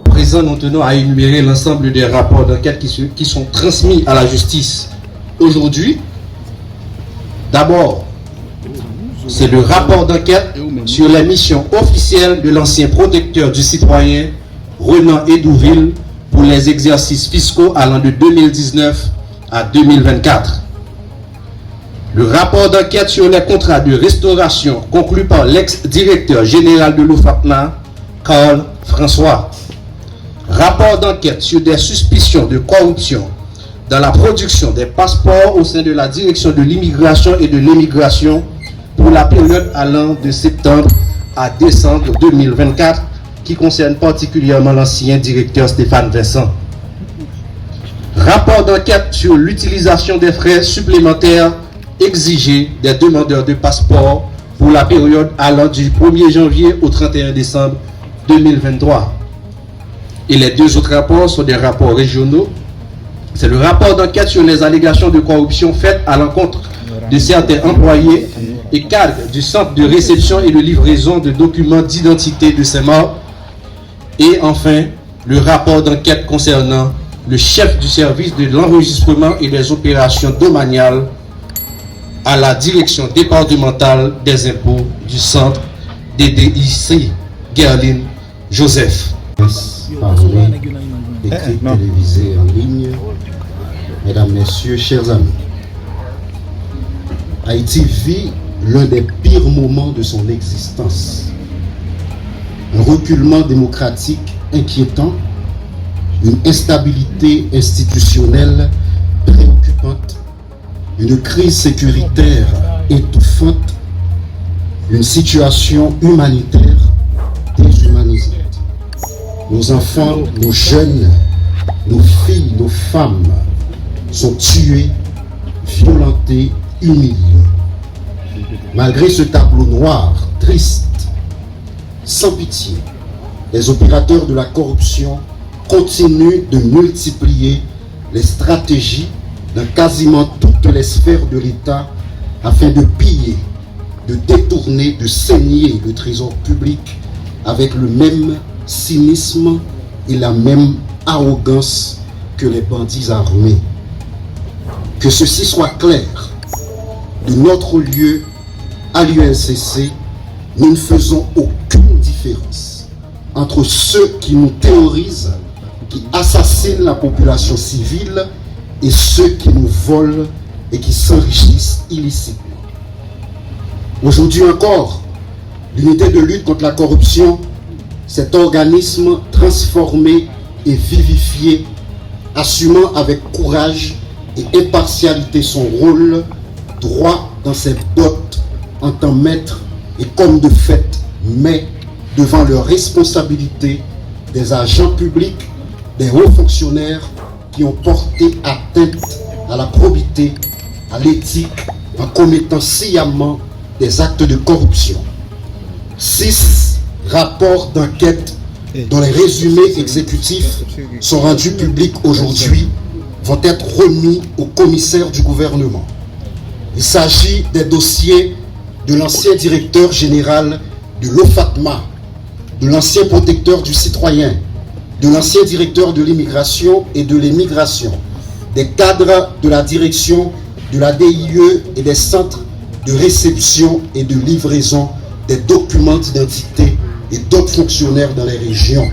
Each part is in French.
Présent, nous tenons à énumérer l'ensemble des rapports d'enquête qui sont transmis à la justice aujourd'hui. D'abord, c'est le rapport d'enquête sur la mission officielle de l'ancien protecteur du citoyen Renan Edouville pour les exercices fiscaux allant de 2019 à 2024. Le rapport d'enquête sur les contrats de restauration conclus par l'ex-directeur général de l'OFAPNA, Carl François. Rapport d'enquête sur des suspicions de corruption dans la production des passeports au sein de la direction de l'immigration et de l'émigration pour la période allant de septembre à décembre 2024, qui concerne particulièrement l'ancien directeur Stéphane Vincent. Rapport d'enquête sur l'utilisation des frais supplémentaires exigés des demandeurs de passeport pour la période allant du 1er janvier au 31 décembre 2023. Et les deux autres rapports sont des rapports régionaux. C'est le rapport d'enquête sur les allégations de corruption faites à l'encontre de certains employés et cadres du centre de réception et de livraison de documents d'identité de Saint-Marc. Et enfin, le rapport d'enquête concernant le chef du service de l'enregistrement et des opérations domaniales à la direction départementale des impôts du centre DDIC, Gerline Joseph. Parler, écrit, télévisé, en ligne. Mesdames, Messieurs, chers amis, Haïti vit l'un des pires moments de son existence. Un reculement démocratique inquiétant, une instabilité institutionnelle préoccupante, une crise sécuritaire étouffante, une situation humanitaire déshumanisante. Nos enfants, nos jeunes, nos filles, nos femmes sont tués, violentés, humiliés. Malgré ce tableau noir, triste, sans pitié, les opérateurs de la corruption continuent de multiplier les stratégies dans quasiment toutes les sphères de l'État afin de piller, de détourner, de saigner le trésor public avec le même cynisme et la même arrogance que les bandits armés. Que ceci soit clair, de notre lieu à l'UNCC, nous ne faisons aucune différence entre ceux qui nous terrorisent, qui assassinent la population civile et ceux qui nous volent et qui s'enrichissent illicitement. Aujourd'hui encore, l'unité de lutte contre la corruption, cet organisme transformé et vivifié, assumant avec courage et impartialité son rôle, droit dans ses bottes en tant maître et comme de fait, mais devant leurs responsabilités des agents publics, des hauts fonctionnaires qui ont porté atteinte à la probité, à l'éthique, en commettant sciemment des actes de corruption. 6 rapports d'enquête dont les résumés exécutifs sont rendus publics aujourd'hui vont être remis au commissaire du gouvernement. Il s'agit des dossiers de l'ancien directeur général de l'OFAPMA, de l'ancien protecteur du citoyen, de l'ancien directeur de l'immigration et de l'émigration, des cadres de la direction de la DIE et des centres de réception et de livraison des documents d'identité et d'autres fonctionnaires dans les régions.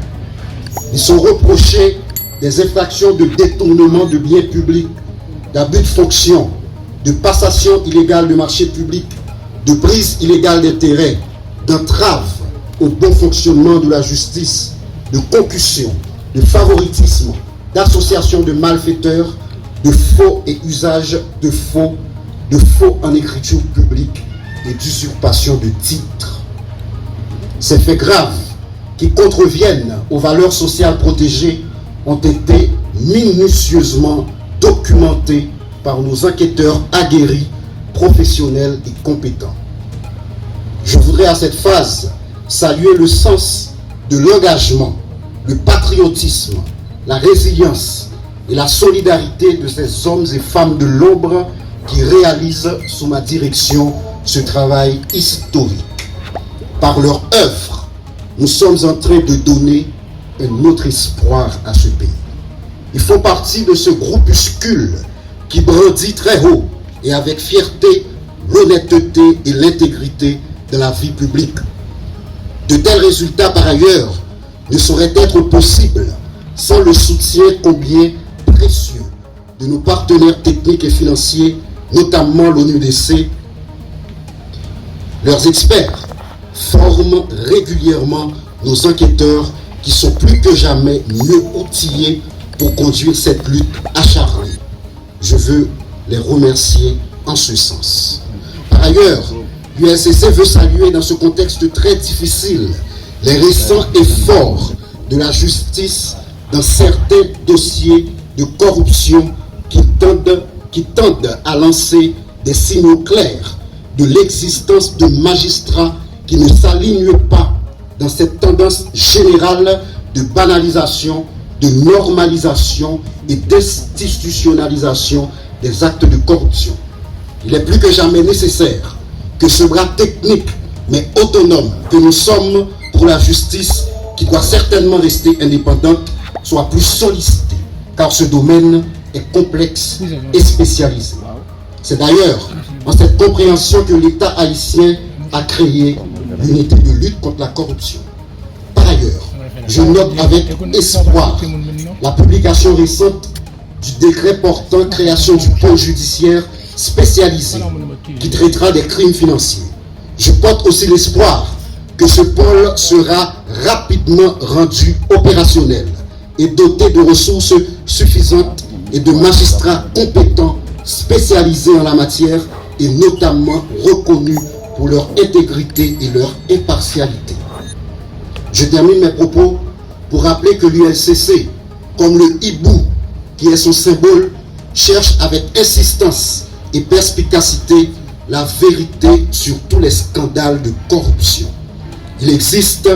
Ils sont reprochés des infractions de détournement de biens publics, d'abus de fonction, de passation illégale de marchés publics, de prise illégale d'intérêt, d'entrave au bon fonctionnement de la justice, de concussion, de favoritisme, d'association de malfaiteurs, de faux et usage de faux en écriture publique et d'usurpation de titres. Ces faits graves qui contreviennent aux valeurs sociales protégées ont été minutieusement documentées par nos enquêteurs aguerris, professionnels et compétents. Je voudrais à cette phase saluer le sens de l'engagement, le patriotisme, la résilience et la solidarité de ces hommes et femmes de l'ombre qui réalisent sous ma direction ce travail historique. Par leur œuvre, nous sommes en train de donner un autre espoir à ce pays. Ils font partie de ce groupuscule qui brandit très haut et avec fierté l'honnêteté et l'intégrité de la vie publique. De tels résultats, par ailleurs, ne sauraient être possibles sans le soutien combien précieux de nos partenaires techniques et financiers, notamment l'ONUDC. Leurs experts forment régulièrement nos enquêteurs qui sont plus que jamais mieux outillés pour conduire cette lutte acharnée. Je veux les remercier en ce sens. Par ailleurs, l'UNCC veut saluer dans ce contexte très difficile les récents efforts de la justice dans certains dossiers de corruption qui tendent à lancer des signaux clairs de l'existence de magistrats qui ne s'alignent pas dans cette tendance générale de banalisation, de normalisation et d'institutionnalisation des actes de corruption. Il est plus que jamais nécessaire que ce bras technique mais autonome que nous sommes pour la justice, qui doit certainement rester indépendante, soit plus sollicité, car ce domaine est complexe et spécialisé. C'est d'ailleurs en cette compréhension que l'État haïtien a créé l'unité de lutte contre la corruption. Par ailleurs, je note avec espoir la publication récente du décret portant création du pôle judiciaire spécialisé qui traitera des crimes financiers. Je porte aussi l'espoir que ce pôle sera rapidement rendu opérationnel et doté de ressources suffisantes et de magistrats compétents spécialisés en la matière et notamment reconnus pour leur intégrité et leur impartialité. Je termine mes propos pour rappeler que l'UNCC, comme le hibou qui est son symbole, cherche avec insistance et perspicacité la vérité sur tous les scandales de corruption. Il existe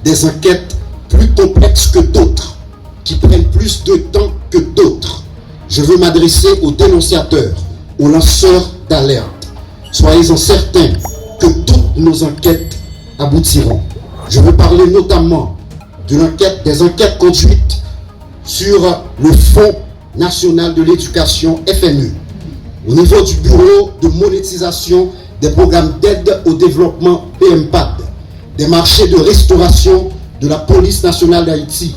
des enquêtes plus complexes que d'autres, qui prennent plus de temps que d'autres. Je veux m'adresser aux dénonciateurs, aux lanceurs d'alerte. Soyez-en certains que toutes nos enquêtes aboutiront. Je veux parler notamment des enquêtes conduites sur le Fonds national de l'éducation FNE, au niveau du bureau de monétisation des programmes d'aide au développement PMPAD, des marchés de restauration de la police nationale d'Haïti,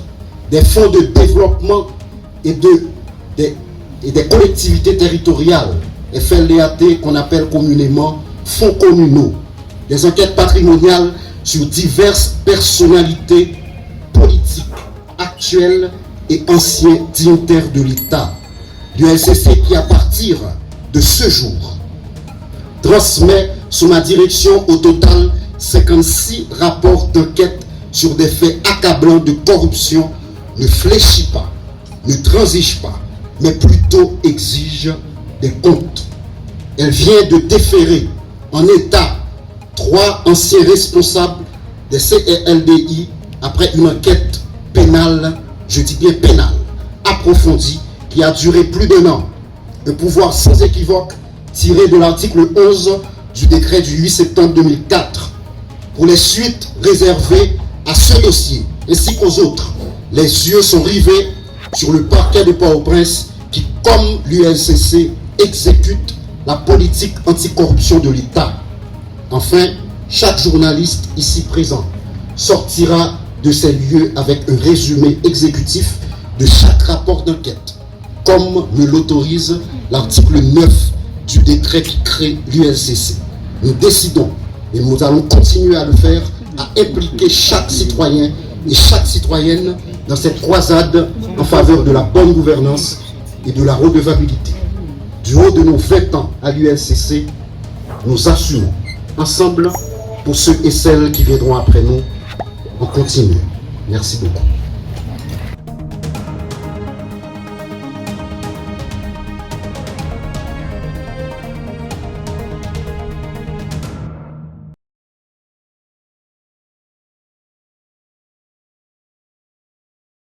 des fonds de développement et des collectivités territoriales, FLDAT qu'on appelle communément fonds communaux, des enquêtes patrimoniales sur diverses personnalités politiques actuelles et anciens dignitaires de l'État. L'UNCC qui, à partir de ce jour, transmet sous ma direction au total 56 rapports d'enquête sur des faits accablants de corruption, ne fléchit pas, ne transige pas, mais plutôt exige des comptes. Elle vient de déférer en état 3 anciens responsables des CRLDI après une enquête pénale, je dis bien pénale, approfondie, qui a duré plus d'1 an. Un pouvoir sans équivoque tiré de l'article 11 du décret du 8 septembre 2004. Pour les suites réservées à ce dossier, ainsi qu'aux autres, les yeux sont rivés sur le parquet de Port-au-Prince qui, comme l'UNCC, exécute la politique anticorruption de l'État. Enfin, chaque journaliste ici présent sortira de ces lieux avec un résumé exécutif de chaque rapport d'enquête, comme me l'autorise l'article 9 du décret qui crée l'UNCC. Nous décidons, et nous allons continuer à le faire, à impliquer chaque citoyen et chaque citoyenne dans cette croisade en faveur de la bonne gouvernance et de la redevabilité. Du haut de nos 20 ans à l'UNCC, nous assumons ensemble pour ceux et celles qui viendront après nous. On continue. Merci beaucoup.